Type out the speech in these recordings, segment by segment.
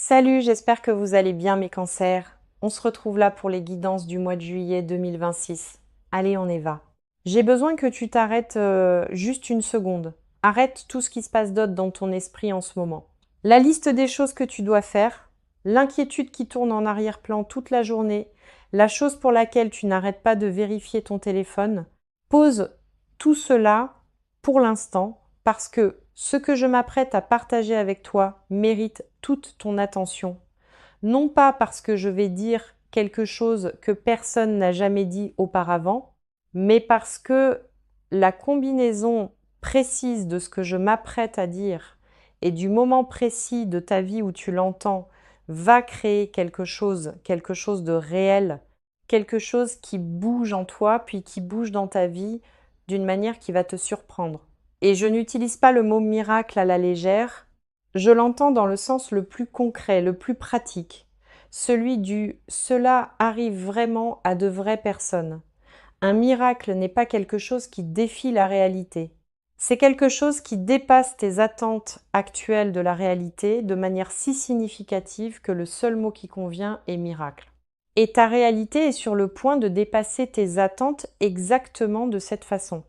Salut, j'espère que vous allez bien mes cancers. On se retrouve là pour les guidances du mois de juillet 2026. Allez, on y va. J'ai besoin que tu t'arrêtes juste une seconde. Arrête tout ce qui se passe d'autre dans ton esprit en ce moment. La liste des choses que tu dois faire, l'inquiétude qui tourne en arrière-plan toute la journée, la chose pour laquelle tu n'arrêtes pas de vérifier ton téléphone, pose tout cela pour l'instant parce que ce que je m'apprête à partager avec toi mérite toute ton attention. Non pas parce que je vais dire quelque chose que personne n'a jamais dit auparavant, mais parce que la combinaison précise de ce que je m'apprête à dire et du moment précis de ta vie où tu l'entends va créer quelque chose de réel, quelque chose qui bouge en toi, puis qui bouge dans ta vie d'une manière qui va te surprendre. Et je n'utilise pas le mot miracle à la légère, je l'entends dans le sens le plus concret, le plus pratique, celui du cela arrive vraiment à de vraies personnes. Un miracle n'est pas quelque chose qui défie la réalité. C'est quelque chose qui dépasse tes attentes actuelles de la réalité de manière si significative que le seul mot qui convient est miracle. Et ta réalité est sur le point de dépasser tes attentes exactement de cette façon.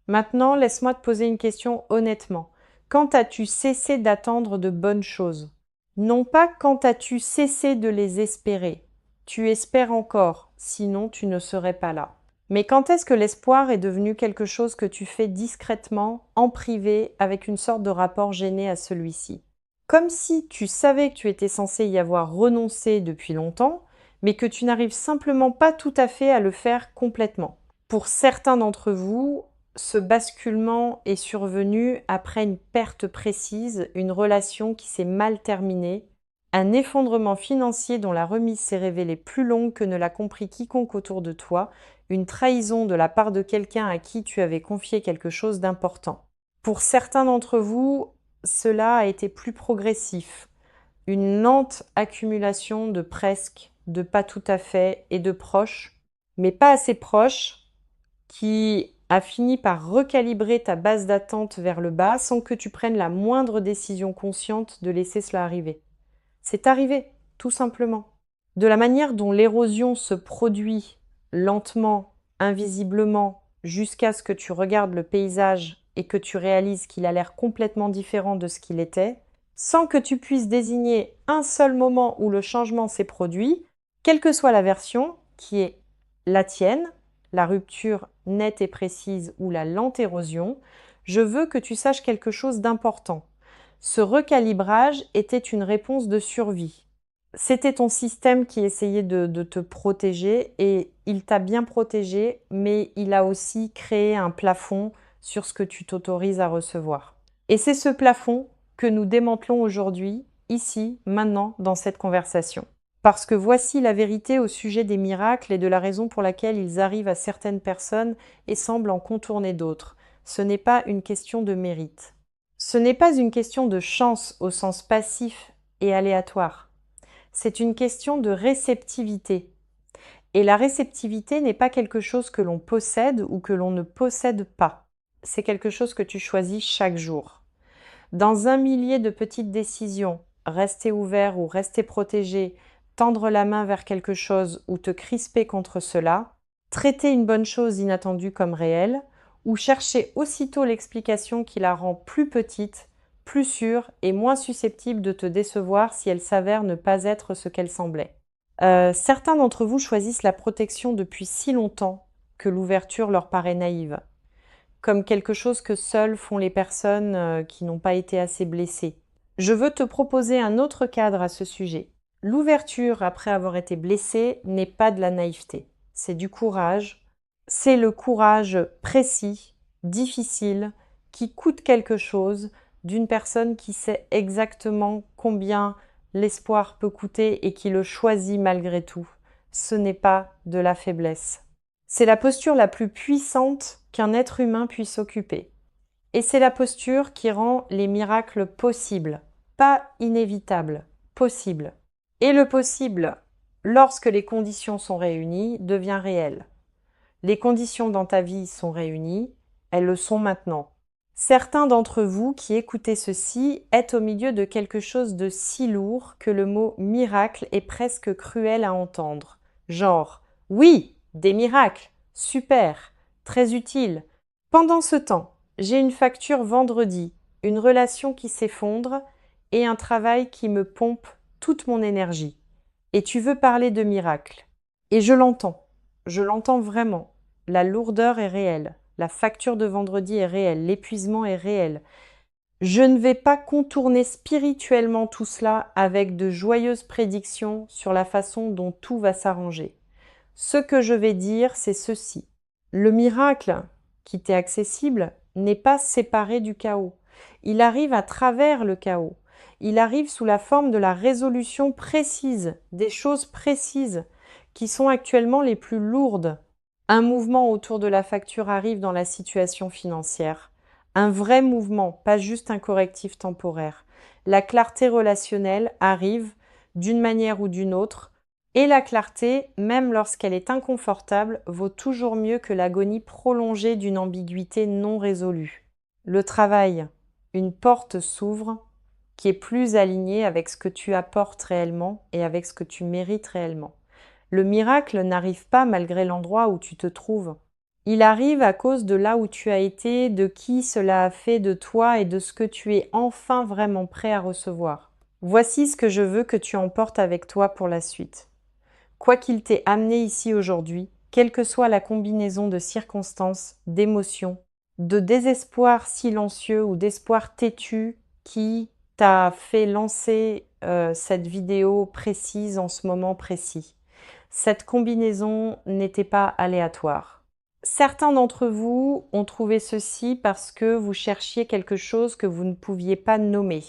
Maintenant, laisse-moi te poser une question honnêtement. Quand as-tu cessé d'attendre de bonnes choses? Non pas quand as-tu cessé de les espérer. Tu espères encore, sinon tu ne serais pas là. Mais quand est-ce que l'espoir est devenu quelque chose que tu fais discrètement, en privé, avec une sorte de rapport gêné à celui-ci? Comme si tu savais que tu étais censé y avoir renoncé depuis longtemps, mais que tu n'arrives simplement pas tout à fait à le faire complètement. Pour certains d'entre vous, ce basculement est survenu après une perte précise, une relation qui s'est mal terminée, un effondrement financier dont la remise s'est révélée plus longue que ne l'a compris quiconque autour de toi, une trahison de la part de quelqu'un à qui tu avais confié quelque chose d'important. Pour certains d'entre vous, cela a été plus progressif, une lente accumulation de presque, de pas tout à fait et de proches, mais pas assez proches, qui a fini par recalibrer ta base d'attente vers le bas sans que tu prennes la moindre décision consciente de laisser cela arriver. C'est arrivé, tout simplement. De la manière dont l'érosion se produit lentement, invisiblement, jusqu'à ce que tu regardes le paysage et que tu réalises qu'il a l'air complètement différent de ce qu'il était, sans que tu puisses désigner un seul moment où le changement s'est produit, quelle que soit la version, qui est la tienne, la rupture nette et précise ou la lente érosion, je veux que tu saches quelque chose d'important. Ce recalibrage était une réponse de survie. C'était ton système qui essayait de te protéger et il t'a bien protégé, mais il a aussi créé un plafond sur ce que tu t'autorises à recevoir. Et c'est ce plafond que nous démantelons aujourd'hui, ici, maintenant, dans cette conversation. Parce que voici la vérité au sujet des miracles et de la raison pour laquelle ils arrivent à certaines personnes et semblent en contourner d'autres. Ce n'est pas une question de mérite. Ce n'est pas une question de chance au sens passif et aléatoire. C'est une question de réceptivité. Et la réceptivité n'est pas quelque chose que l'on possède ou que l'on ne possède pas. C'est quelque chose que tu choisis chaque jour. Dans un millier de petites décisions, rester ouvert ou rester protégé, tendre la main vers quelque chose ou te crisper contre cela, traiter une bonne chose inattendue comme réelle, ou chercher aussitôt l'explication qui la rend plus petite, plus sûre et moins susceptible de te décevoir si elle s'avère ne pas être ce qu'elle semblait. Certains d'entre vous choisissent la protection depuis si longtemps que l'ouverture leur paraît naïve, comme quelque chose que seules font les personnes qui n'ont pas été assez blessées. Je veux te proposer un autre cadre à ce sujet. L'ouverture après avoir été blessé n'est pas de la naïveté, c'est du courage. C'est le courage précis, difficile, qui coûte quelque chose d'une personne qui sait exactement combien l'espoir peut coûter et qui le choisit malgré tout. Ce n'est pas de la faiblesse. C'est la posture la plus puissante qu'un être humain puisse occuper. Et c'est la posture qui rend les miracles possibles, pas inévitables, possibles. Et le possible, lorsque les conditions sont réunies, devient réel. Les conditions dans ta vie sont réunies, elles le sont maintenant. Certains d'entre vous qui écoutez ceci êtes au milieu de quelque chose de si lourd que le mot miracle est presque cruel à entendre. Genre, oui, des miracles, super, très utile. Pendant ce temps, j'ai une facture vendredi, une relation qui s'effondre et un travail qui me pompe toute mon énergie. Et tu veux parler de miracle. Et je l'entends vraiment. La lourdeur est réelle, la facture de vendredi est réelle, l'épuisement est réel. Je ne vais pas contourner spirituellement tout cela avec de joyeuses prédictions sur la façon dont tout va s'arranger. Ce que je vais dire, c'est ceci. Le miracle qui t'est accessible n'est pas séparé du chaos. Il arrive à travers le chaos. Il arrive sous la forme de la résolution précise, des choses précises, qui sont actuellement les plus lourdes. Un mouvement autour de la facture arrive dans la situation financière. Un vrai mouvement, pas juste un correctif temporaire. La clarté relationnelle arrive, d'une manière ou d'une autre, et la clarté, même lorsqu'elle est inconfortable, vaut toujours mieux que l'agonie prolongée d'une ambiguïté non résolue. Le travail, une porte s'ouvre qui est plus alignée avec ce que tu apportes réellement et avec ce que tu mérites réellement. Le miracle n'arrive pas malgré l'endroit où tu te trouves. Il arrive à cause de là où tu as été, de qui cela a fait de toi et de ce que tu es enfin vraiment prêt à recevoir. Voici ce que je veux que tu emportes avec toi pour la suite. Quoi qu'il t'ait amené ici aujourd'hui, quelle que soit la combinaison de circonstances, d'émotions, de désespoir silencieux ou d'espoir têtu qui t'a fait lancer cette vidéo précise en ce moment précis. Cette combinaison n'était pas aléatoire. Certains d'entre vous ont trouvé ceci parce que vous cherchiez quelque chose que vous ne pouviez pas nommer.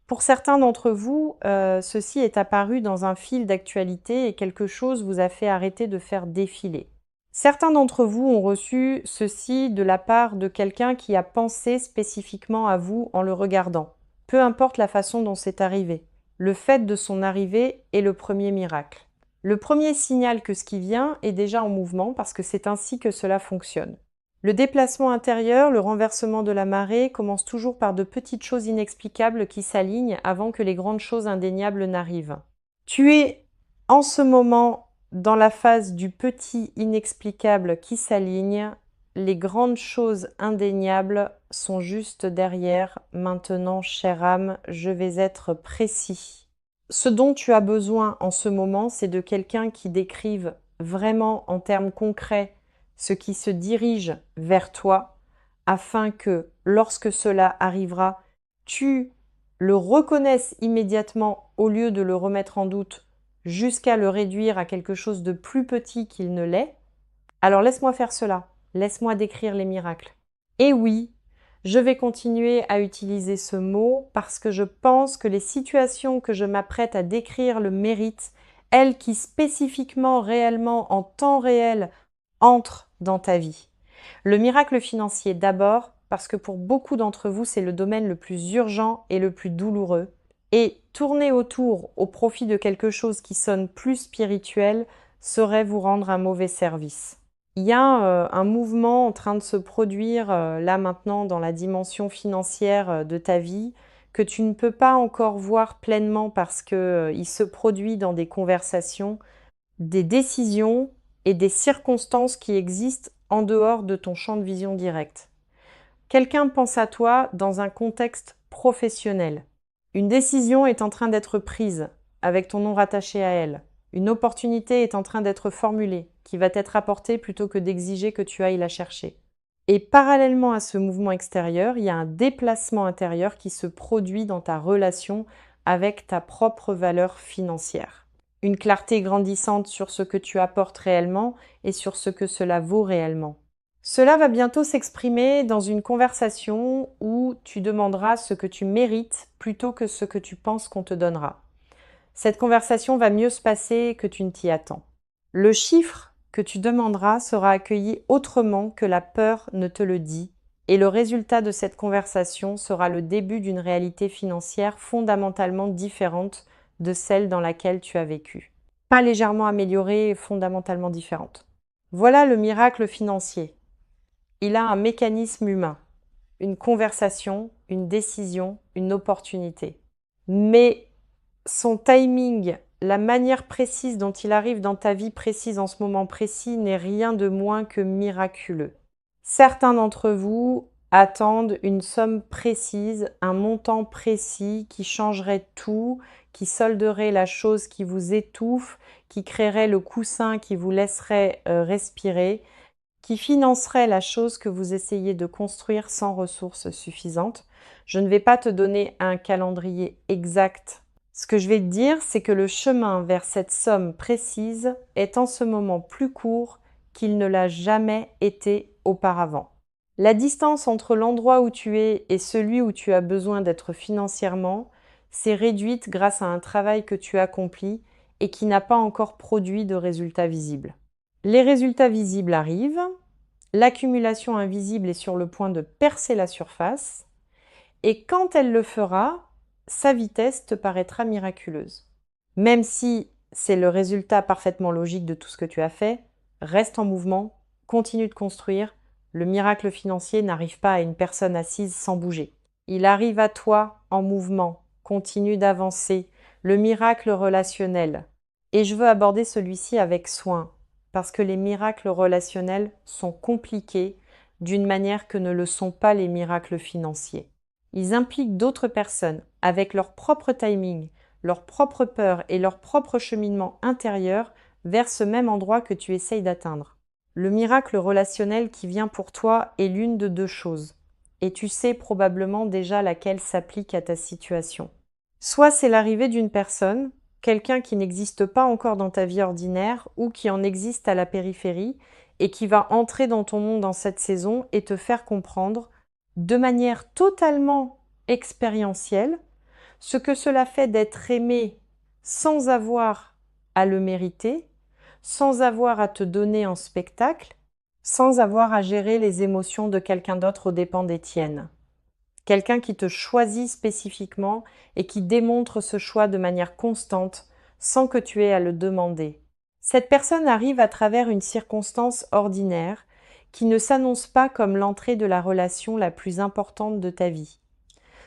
Pour certains d'entre vous, ceci est apparu dans un fil d'actualité et quelque chose vous a fait arrêter de faire défiler. Certains d'entre vous ont reçu ceci de la part de quelqu'un qui a pensé spécifiquement à vous en le regardant. Peu importe la façon dont c'est arrivé. Le fait de son arrivée est le premier miracle. Le premier signal que ce qui vient est déjà en mouvement parce que c'est ainsi que cela fonctionne. Le déplacement intérieur, le renversement de la marée commence toujours par de petites choses inexplicables qui s'alignent avant que les grandes choses indéniables n'arrivent. Tu es en ce moment dans la phase du petit inexplicable qui s'aligne. Les grandes choses indéniables sont juste derrière. Maintenant, chère âme, je vais être précis. Ce dont tu as besoin en ce moment, c'est de quelqu'un qui décrive vraiment en termes concrets ce qui se dirige vers toi, afin que, lorsque cela arrivera, tu le reconnaisses immédiatement au lieu de le remettre en doute jusqu'à le réduire à quelque chose de plus petit qu'il ne l'est. Alors laisse-moi faire cela, laisse-moi décrire les miracles. Et oui, je vais continuer à utiliser ce mot parce que je pense que les situations que je m'apprête à décrire le méritent, elles qui spécifiquement, réellement, en temps réel, entrent dans ta vie. Le miracle financier d'abord, parce que pour beaucoup d'entre vous, c'est le domaine le plus urgent et le plus douloureux. Et tourner autour au profit de quelque chose qui sonne plus spirituel serait vous rendre un mauvais service. Il y a un mouvement en train de se produire là maintenant dans la dimension financière de ta vie que tu ne peux pas encore voir pleinement parce qu'il se produit dans des conversations, des décisions et des circonstances qui existent en dehors de ton champ de vision direct. Quelqu'un pense à toi dans un contexte professionnel. Une décision est en train d'être prise avec ton nom rattaché à elle. Une opportunité est en train d'être formulée qui va t'être apportée plutôt que d'exiger que tu ailles la chercher. Et parallèlement à ce mouvement extérieur, il y a un déplacement intérieur qui se produit dans ta relation avec ta propre valeur financière. Une clarté grandissante sur ce que tu apportes réellement et sur ce que cela vaut réellement. Cela va bientôt s'exprimer dans une conversation où tu demanderas ce que tu mérites plutôt que ce que tu penses qu'on te donnera. Cette conversation va mieux se passer que tu ne t'y attends. Le chiffre que tu demanderas sera accueilli autrement que la peur ne te le dit, et le résultat de cette conversation sera le début d'une réalité financière fondamentalement différente de celle dans laquelle tu as vécu. Pas légèrement améliorée, fondamentalement différente. Voilà le miracle financier. Il a un mécanisme humain. une conversation, une décision, une opportunité. Mais son timing, la manière précise dont il arrive dans ta vie précise en ce moment précis n'est rien de moins que miraculeux. Certains d'entre vous attendent une somme précise, un montant précis qui changerait tout, qui solderait la chose qui vous étouffe, qui créerait le coussin qui vous laisserait respirer, qui financerait la chose que vous essayez de construire sans ressources suffisantes. Je ne vais pas te donner un calendrier exact. Ce que je vais te dire, c'est que le chemin vers cette somme précise est en ce moment plus court qu'il ne l'a jamais été auparavant. La distance entre l'endroit où tu es et celui où tu as besoin d'être financièrement s'est réduite grâce à un travail que tu accomplis et qui n'a pas encore produit de résultats visibles. Les résultats visibles arrivent, l'accumulation invisible est sur le point de percer la surface, et quand elle le fera, sa vitesse te paraîtra miraculeuse. Même si c'est le résultat parfaitement logique de tout ce que tu as fait, reste en mouvement, continue de construire. Le miracle financier n'arrive pas à une personne assise sans bouger. Il arrive à toi en mouvement, continue d'avancer. Le miracle relationnel. Et je veux aborder celui-ci avec soin, parce que les miracles relationnels sont compliqués d'une manière que ne le sont pas les miracles financiers. Ils impliquent d'autres personnes avec leur propre timing, leur propre peur et leur propre cheminement intérieur vers ce même endroit que tu essayes d'atteindre. Le miracle relationnel qui vient pour toi est l'une de deux choses, et tu sais probablement déjà laquelle s'applique à ta situation. Soit c'est l'arrivée d'une personne, quelqu'un qui n'existe pas encore dans ta vie ordinaire ou qui en existe à la périphérie et qui va entrer dans ton monde en cette saison et te faire comprendre de manière totalement expérientielle ce que cela fait d'être aimé sans avoir à le mériter, sans avoir à te donner en spectacle, sans avoir à gérer les émotions de quelqu'un d'autre aux dépens des tiennes. Quelqu'un qui te choisit spécifiquement et qui démontre ce choix de manière constante sans que tu aies à le demander. Cette personne arrive à travers une circonstance ordinaire qui ne s'annonce pas comme l'entrée de la relation la plus importante de ta vie.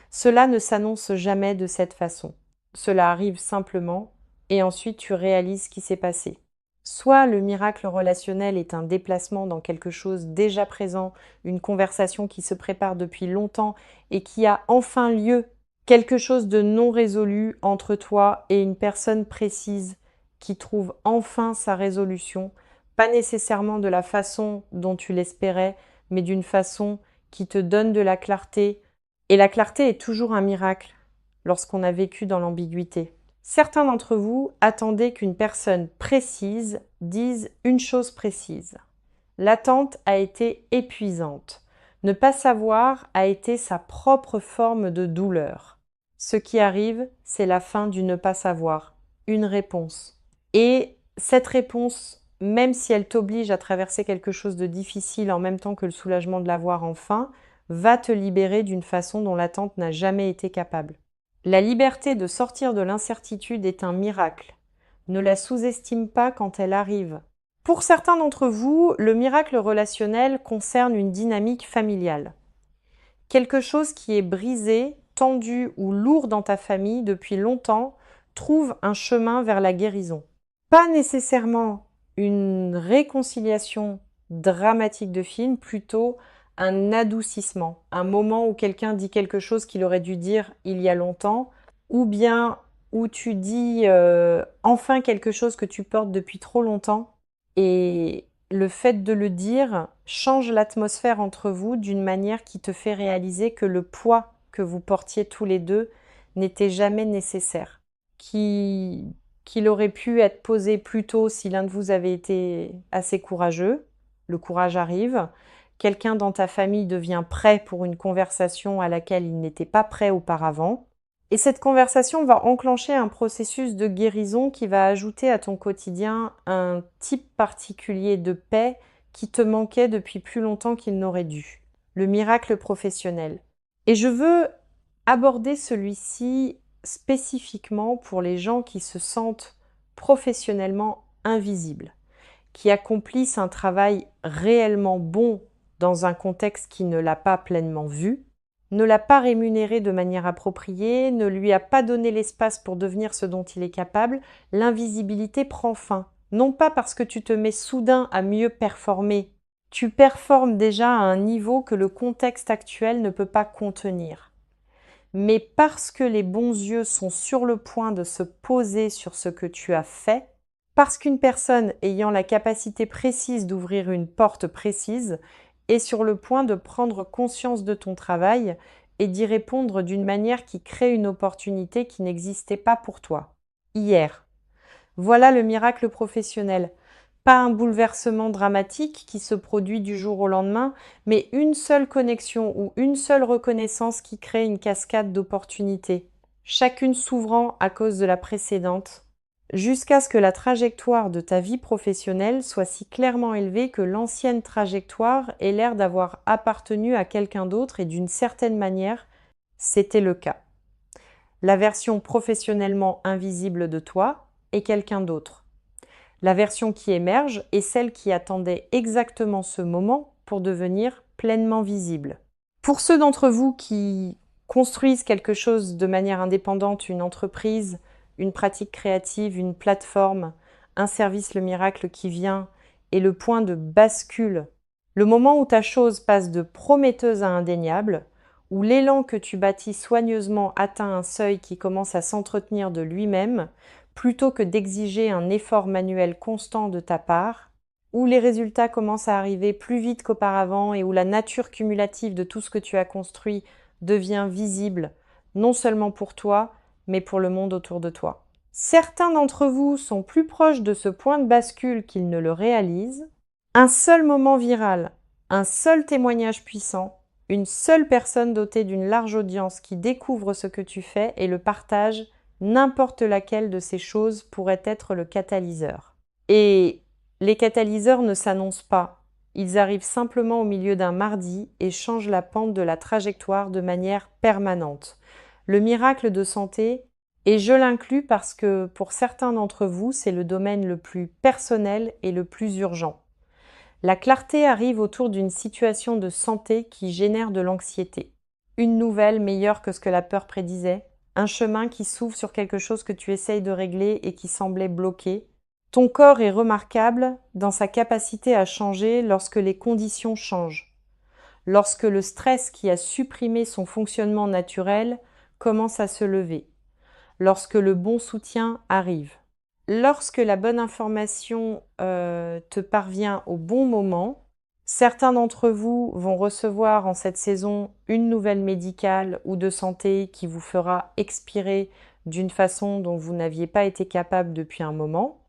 Cela ne s'annonce jamais de cette façon. Cela arrive simplement et ensuite tu réalises ce qui s'est passé. Soit le miracle relationnel est un déplacement dans quelque chose déjà présent, une conversation qui se prépare depuis longtemps et qui a enfin lieu, quelque chose de non résolu entre toi et une personne précise qui trouve enfin sa résolution, pas nécessairement de la façon dont tu l'espérais, mais d'une façon qui te donne de la clarté. Et la clarté est toujours un miracle lorsqu'on a vécu dans l'ambiguïté. Certains d'entre vous attendaient qu'une personne précise dise une chose précise. L'attente a été épuisante. Ne pas savoir a été sa propre forme de douleur. Ce qui arrive, c'est la fin du ne pas savoir, une réponse. Et cette réponse, même si elle t'oblige à traverser quelque chose de difficile en même temps que le soulagement de l'avoir enfin, va te libérer d'une façon dont l'attente n'a jamais été capable. La liberté de sortir de l'incertitude est un miracle. Ne la sous-estime pas quand elle arrive. Pour certains d'entre vous, le miracle relationnel concerne une dynamique familiale. Quelque chose qui est brisé, tendu ou lourd dans ta famille depuis longtemps trouve un chemin vers la guérison. Pas nécessairement une réconciliation dramatique de film, plutôt un adoucissement, un moment où quelqu'un dit quelque chose qu'il aurait dû dire il y a longtemps, ou bien où tu dis enfin quelque chose que tu portes depuis trop longtemps, et le fait de le dire change l'atmosphère entre vous d'une manière qui te fait réaliser que le poids que vous portiez tous les deux n'était jamais nécessaire, qu'il aurait pu être posé plus tôt si l'un de vous avait été assez courageux. Le courage arrive. Quelqu'un dans ta famille devient prêt pour une conversation à laquelle il n'était pas prêt auparavant. Et cette conversation va enclencher un processus de guérison qui va ajouter à ton quotidien un type particulier de paix qui te manquait depuis plus longtemps qu'il n'aurait dû. Le miracle professionnel. Et je veux aborder celui-ci spécifiquement pour les gens qui se sentent professionnellement invisibles, qui accomplissent un travail réellement bon dans un contexte qui ne l'a pas pleinement vu, ne l'a pas rémunéré de manière appropriée, ne lui a pas donné l'espace pour devenir ce dont il est capable, l'invisibilité prend fin. Non pas parce que tu te mets soudain à mieux performer, tu performes déjà à un niveau que le contexte actuel ne peut pas contenir. Mais parce que les bons yeux sont sur le point de se poser sur ce que tu as fait, parce qu'une personne ayant la capacité précise d'ouvrir une porte précise est sur le point de prendre conscience de ton travail et d'y répondre d'une manière qui crée une opportunité qui n'existait pas pour toi. Hier. Voilà le miracle professionnel. Pas un bouleversement dramatique qui se produit du jour au lendemain, mais une seule connexion ou une seule reconnaissance qui crée une cascade d'opportunités, chacune s'ouvrant à cause de la précédente, jusqu'à ce que la trajectoire de ta vie professionnelle soit si clairement élevée que l'ancienne trajectoire ait l'air d'avoir appartenu à quelqu'un d'autre et d'une certaine manière, c'était le cas. La version professionnellement invisible de toi est quelqu'un d'autre. La version qui émerge est celle qui attendait exactement ce moment pour devenir pleinement visible. Pour ceux d'entre vous qui construisent quelque chose de manière indépendante, une entreprise, une pratique créative, une plateforme, un service, le miracle qui vient, et le point de bascule, le moment où ta chose passe de prometteuse à indéniable, où l'élan que tu bâtis soigneusement atteint un seuil qui commence à s'entretenir de lui-même, plutôt que d'exiger un effort manuel constant de ta part, où les résultats commencent à arriver plus vite qu'auparavant et où la nature cumulative de tout ce que tu as construit devient visible, non seulement pour toi, mais pour le monde autour de toi. Certains d'entre vous sont plus proches de ce point de bascule qu'ils ne le réalisent. Un seul moment viral, un seul témoignage puissant, une seule personne dotée d'une large audience qui découvre ce que tu fais et le partage, n'importe laquelle de ces choses pourrait être le catalyseur. Et les catalyseurs ne s'annoncent pas. Ils arrivent simplement au milieu d'un mardi et changent la pente de la trajectoire de manière permanente. Le miracle de santé, et je l'inclus parce que pour certains d'entre vous, c'est le domaine le plus personnel et le plus urgent. La clarté arrive autour d'une situation de santé qui génère de l'anxiété. Une nouvelle meilleure que ce que la peur prédisait, un chemin qui s'ouvre sur quelque chose que tu essayes de régler et qui semblait bloqué. Ton corps est remarquable dans sa capacité à changer lorsque les conditions changent, lorsque le stress qui a supprimé son fonctionnement naturel commence à se lever, lorsque le bon soutien arrive. Lorsque la bonne information te parvient au bon moment, certains d'entre vous vont recevoir en cette saison une nouvelle médicale ou de santé qui vous fera expirer d'une façon dont vous n'aviez pas été capable depuis un moment.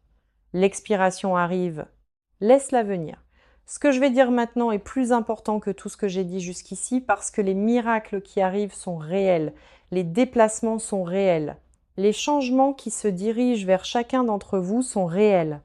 L'expiration arrive, laisse-la venir. Ce que je vais dire maintenant est plus important que tout ce que j'ai dit jusqu'ici parce que les miracles qui arrivent sont réels, les déplacements sont réels. Les changements qui se dirigent vers chacun d'entre vous sont réels.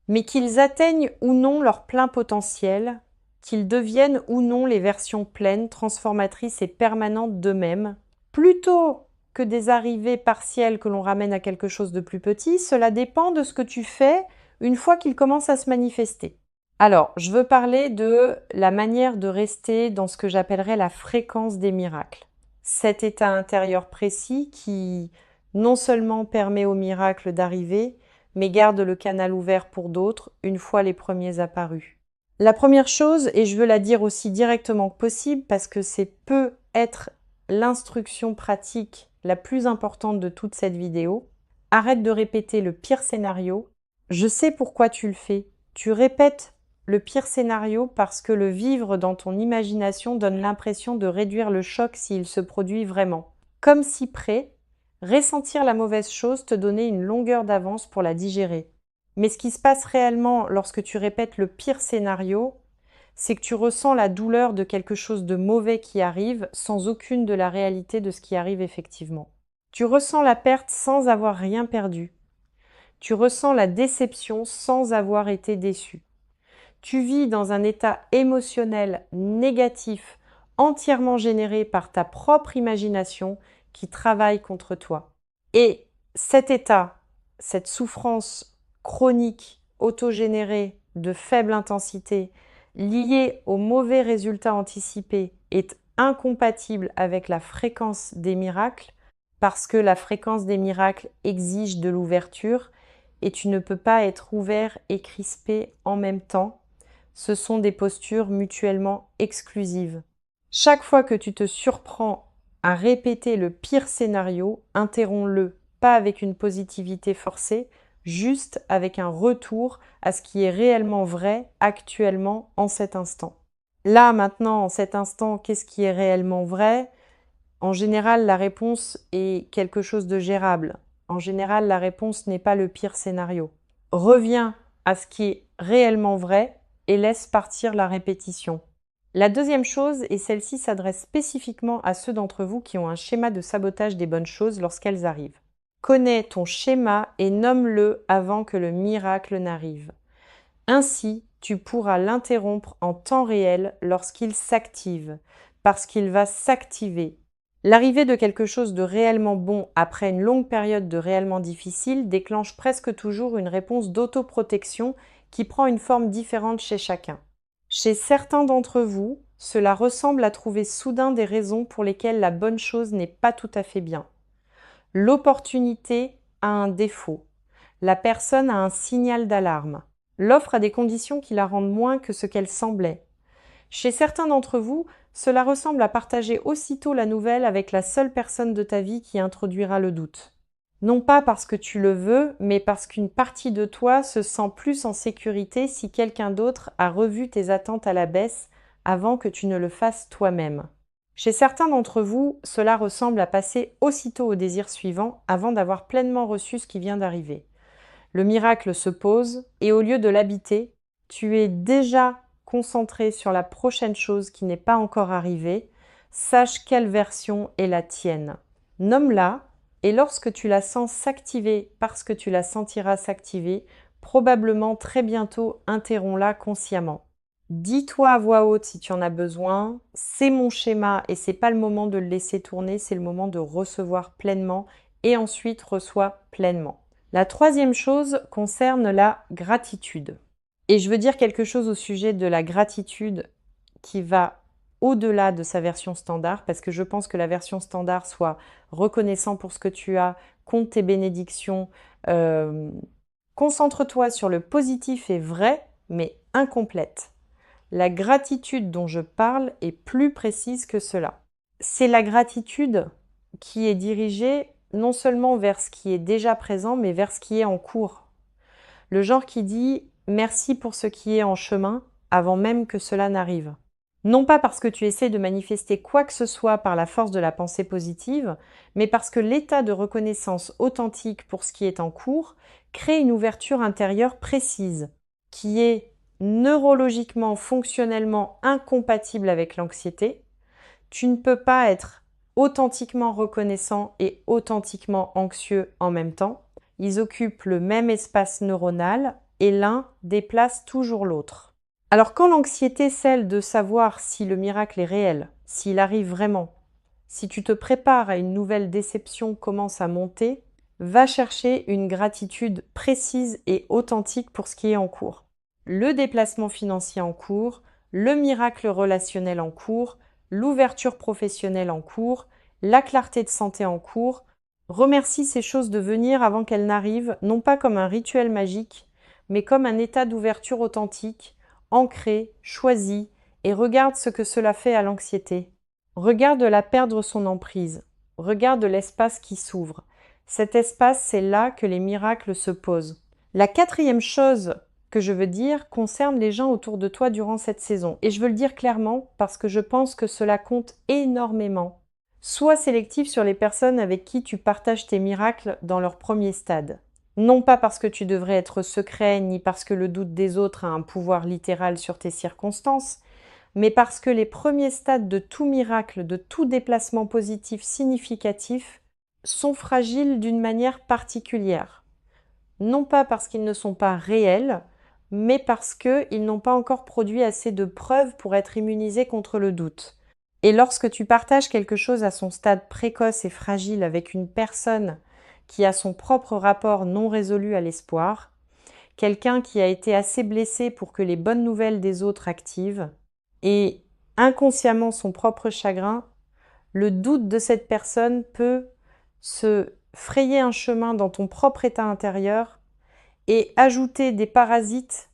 Mais qu'ils atteignent ou non leur plein potentiel, qu'ils deviennent ou non les versions pleines, transformatrices et permanentes d'eux-mêmes, plutôt que des arrivées partielles que l'on ramène à quelque chose de plus petit, cela dépend de ce que tu fais une fois qu'ils commencent à se manifester. Alors, je veux parler de la manière de rester dans ce que j'appellerais la fréquence des miracles. Cet état intérieur précis qui non seulement permet aux miracles d'arriver, mais garde le canal ouvert pour d'autres une fois les premiers apparus. La première chose, et je veux la dire aussi directement que possible parce que c'est peut être l'instruction pratique la plus importante de toute cette vidéo, arrête de répéter le pire scénario. Je sais pourquoi tu le fais. Tu répètes le pire scénario parce que le vivre dans ton imagination donne l'impression de réduire le choc s'il se produit vraiment. Comme si prêt, ressentir la mauvaise chose te donnait une longueur d'avance pour la digérer. Mais ce qui se passe réellement lorsque tu répètes le pire scénario, c'est que tu ressens la douleur de quelque chose de mauvais qui arrive sans aucune de la réalité de ce qui arrive effectivement. Tu ressens la perte sans avoir rien perdu. Tu ressens la déception sans avoir été déçu. Tu vis dans un état émotionnel négatif, entièrement généré par ta propre imagination qui travaille contre toi. Et cet état, cette souffrance chronique, autogénérée, de faible intensité, lié aux mauvais résultats anticipés est incompatible avec la fréquence des miracles parce que la fréquence des miracles exige de l'ouverture et tu ne peux pas être ouvert et crispé en même temps. Ce sont des postures mutuellement exclusives. Chaque fois que tu te surprends à répéter le pire scénario, interromps-le, pas avec une positivité forcée, juste avec un retour à ce qui est réellement vrai actuellement en cet instant. Là, maintenant, en cet instant, qu'est-ce qui est réellement vrai? En général, la réponse est quelque chose de gérable. En général, la réponse n'est pas le pire scénario. Reviens à ce qui est réellement vrai et laisse partir la répétition. La deuxième chose, et celle-ci s'adresse spécifiquement à ceux d'entre vous qui ont un schéma de sabotage des bonnes choses lorsqu'elles arrivent. Connais ton schéma et nomme-le avant que le miracle n'arrive. Ainsi, tu pourras l'interrompre en temps réel lorsqu'il s'active, parce qu'il va s'activer. L'arrivée de quelque chose de réellement bon après une longue période de réellement difficile déclenche presque toujours une réponse d'autoprotection qui prend une forme différente chez chacun. Chez certains d'entre vous, cela ressemble à trouver soudain des raisons pour lesquelles la bonne chose n'est pas tout à fait bien. L'opportunité a un défaut. La personne a un signal d'alarme. L'offre a des conditions qui la rendent moins que ce qu'elle semblait. Chez certains d'entre vous, cela ressemble à partager aussitôt la nouvelle avec la seule personne de ta vie qui introduira le doute. Non pas parce que tu le veux, mais parce qu'une partie de toi se sent plus en sécurité si quelqu'un d'autre a revu tes attentes à la baisse avant que tu ne le fasses toi-même. Chez certains d'entre vous, cela ressemble à passer aussitôt au désir suivant avant d'avoir pleinement reçu ce qui vient d'arriver. Le miracle se pose et au lieu de l'habiter, tu es déjà concentré sur la prochaine chose qui n'est pas encore arrivée. Sache quelle version est la tienne. Nomme-la et lorsque tu la sens s'activer parce que tu la sentiras s'activer, probablement très bientôt interromps-la consciemment. Dis-toi à voix haute si tu en as besoin, c'est mon schéma et c'est pas le moment de le laisser tourner, c'est le moment de recevoir pleinement et ensuite reçois pleinement. La troisième chose concerne la gratitude. Et je veux dire quelque chose au sujet de la gratitude qui va au-delà de sa version standard, parce que je pense que la version standard soit reconnaissant pour ce que tu as, compte tes bénédictions, concentre-toi sur le positif et vrai, mais incomplète. La gratitude dont je parle est plus précise que cela. C'est la gratitude qui est dirigée non seulement vers ce qui est déjà présent, mais vers ce qui est en cours. Le genre qui dit « merci pour ce qui est en chemin » avant même que cela n'arrive. Non pas parce que tu essaies de manifester quoi que ce soit par la force de la pensée positive, mais parce que l'état de reconnaissance authentique pour ce qui est en cours crée une ouverture intérieure précise, qui est neurologiquement, fonctionnellement incompatible avec l'anxiété. Tu ne peux pas être authentiquement reconnaissant et authentiquement anxieux en même temps. Ils occupent le même espace neuronal et l'un déplace toujours l'autre. Alors quand l'anxiété celle de savoir si le miracle est réel, s'il arrive vraiment, si tu te prépares à une nouvelle déception commence à monter, va chercher une gratitude précise et authentique pour ce qui est en cours. Le déplacement financier en cours, le miracle relationnel en cours, l'ouverture professionnelle en cours, la clarté de santé en cours. Remercie ces choses de venir avant qu'elles n'arrivent, non pas comme un rituel magique, mais comme un état d'ouverture authentique, ancré, choisi, et regarde ce que cela fait à l'anxiété. Regarde-la perdre son emprise. Regarde l'espace qui s'ouvre. Cet espace, c'est là que les miracles se posent. La quatrième chose que je veux dire concerne les gens autour de toi durant cette saison. Et je veux le dire clairement parce que je pense que cela compte énormément. Sois sélectif sur les personnes avec qui tu partages tes miracles dans leur premier stade. Non pas parce que tu devrais être secret, ni parce que le doute des autres a un pouvoir littéral sur tes circonstances, mais parce que les premiers stades de tout miracle, de tout déplacement positif significatif, sont fragiles d'une manière particulière. Non pas parce qu'ils ne sont pas réels, mais parce qu'ils n'ont pas encore produit assez de preuves pour être immunisés contre le doute. Et lorsque tu partages quelque chose à son stade précoce et fragile avec une personne qui a son propre rapport non résolu à l'espoir, quelqu'un qui a été assez blessé pour que les bonnes nouvelles des autres activent, et inconsciemment son propre chagrin, le doute de cette personne peut se frayer un chemin dans ton propre état intérieur et ajouter des parasites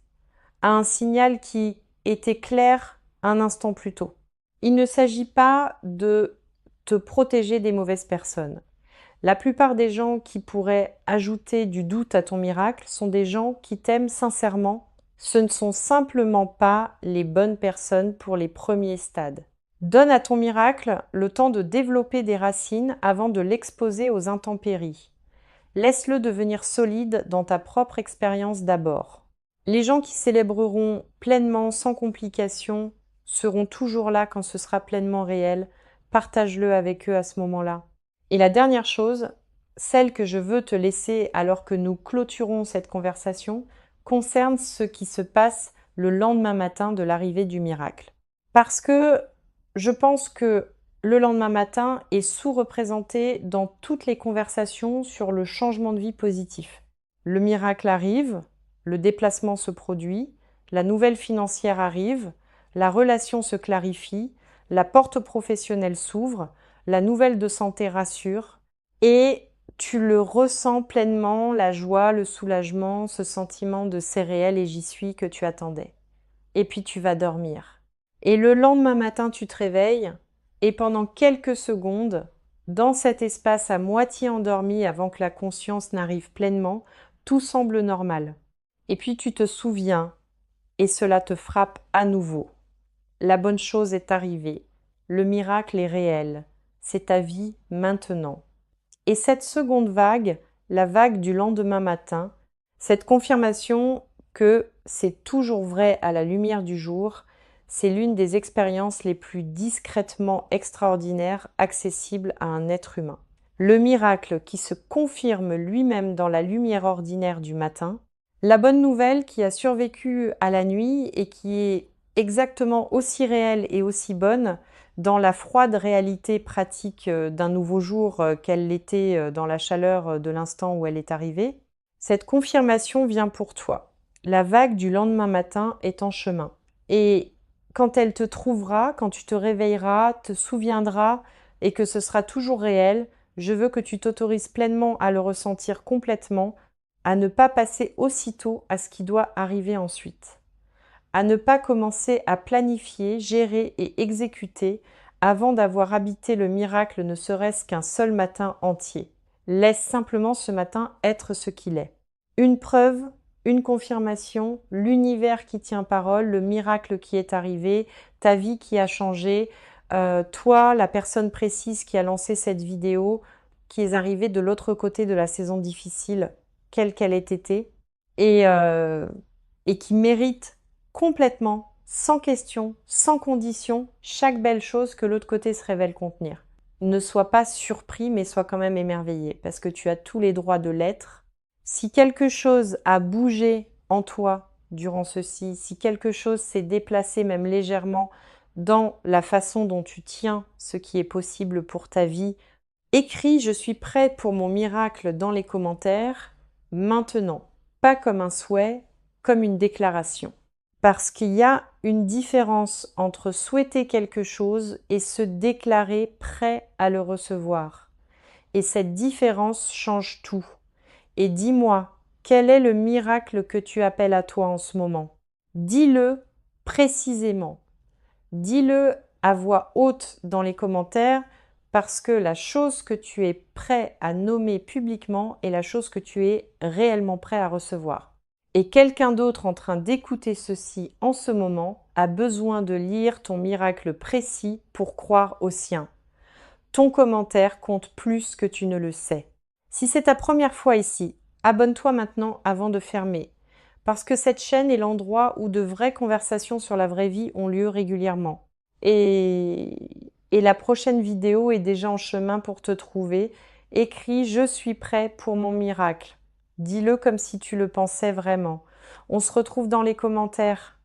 à un signal qui était clair un instant plus tôt. Il ne s'agit pas de te protéger des mauvaises personnes. La plupart des gens qui pourraient ajouter du doute à ton miracle sont des gens qui t'aiment sincèrement. Ce ne sont simplement pas les bonnes personnes pour les premiers stades. Donne à ton miracle le temps de développer des racines avant de l'exposer aux intempéries. Laisse-le devenir solide dans ta propre expérience d'abord. Les gens qui célébreront pleinement, sans complications, seront toujours là quand ce sera pleinement réel. Partage-le avec eux à ce moment-là. Et la dernière chose, celle que je veux te laisser alors que nous clôturons cette conversation, concerne ce qui se passe le lendemain matin de l'arrivée du miracle. Parce que je pense que le lendemain matin est sous-représenté dans toutes les conversations sur le changement de vie positif. Le miracle arrive, le déplacement se produit, la nouvelle financière arrive, la relation se clarifie, la porte professionnelle s'ouvre, la nouvelle de santé rassure et tu le ressens pleinement, la joie, le soulagement, ce sentiment de c'est réel et j'y suis que tu attendais. Et puis tu vas dormir. Et le lendemain matin, tu te réveilles et pendant quelques secondes, dans cet espace à moitié endormi avant que la conscience n'arrive pleinement, tout semble normal. Et puis tu te souviens et cela te frappe à nouveau. La bonne chose est arrivée. Le miracle est réel. C'est ta vie maintenant. Et cette seconde vague, la vague du lendemain matin, cette confirmation que c'est toujours vrai à la lumière du jour, c'est l'une des expériences les plus discrètement extraordinaires accessibles à un être humain. Le miracle qui se confirme lui-même dans la lumière ordinaire du matin, la bonne nouvelle qui a survécu à la nuit et qui est exactement aussi réelle et aussi bonne dans la froide réalité pratique d'un nouveau jour qu'elle l'était dans la chaleur de l'instant où elle est arrivée, cette confirmation vient pour toi. La vague du lendemain matin est en chemin. Et quand elle te trouvera, quand tu te réveilleras, te souviendras et que ce sera toujours réel, je veux que tu t'autorises pleinement à le ressentir complètement, à ne pas passer aussitôt à ce qui doit arriver ensuite, à ne pas commencer à planifier, gérer et exécuter avant d'avoir habité le miracle ne serait-ce qu'un seul matin entier. Laisse simplement ce matin être ce qu'il est. Une preuve, une confirmation, l'univers qui tient parole, le miracle qui est arrivé, ta vie qui a changé, toi, la personne précise qui a lancé cette vidéo, qui est arrivée de l'autre côté de la saison difficile, quelle qu'elle ait été, et qui mérite complètement, sans question, sans condition, chaque belle chose que l'autre côté se révèle contenir. Ne sois pas surpris, mais sois quand même émerveillé, parce que tu as tous les droits de l'être. Si quelque chose a bougé en toi durant ceci, si quelque chose s'est déplacé même légèrement dans la façon dont tu tiens ce qui est possible pour ta vie, écris « Je suis prêt pour mon miracle » dans les commentaires, maintenant. Pas comme un souhait, comme une déclaration. Parce qu'il y a une différence entre souhaiter quelque chose et se déclarer prêt à le recevoir. Et cette différence change tout. Et dis-moi, quel est le miracle que tu appelles à toi en ce moment? Dis-le précisément. Dis-le à voix haute dans les commentaires parce que la chose que tu es prêt à nommer publiquement est la chose que tu es réellement prêt à recevoir. Et quelqu'un d'autre en train d'écouter ceci en ce moment a besoin de lire ton miracle précis pour croire au sien. Ton commentaire compte plus que tu ne le sais. Si c'est ta première fois ici, abonne-toi maintenant avant de fermer, parce que cette chaîne est l'endroit où de vraies conversations sur la vraie vie ont lieu régulièrement. Et la prochaine vidéo est déjà en chemin pour te trouver. Écris « Je suis prêt pour mon miracle ». Dis-le comme si tu le pensais vraiment. On se retrouve dans les commentaires.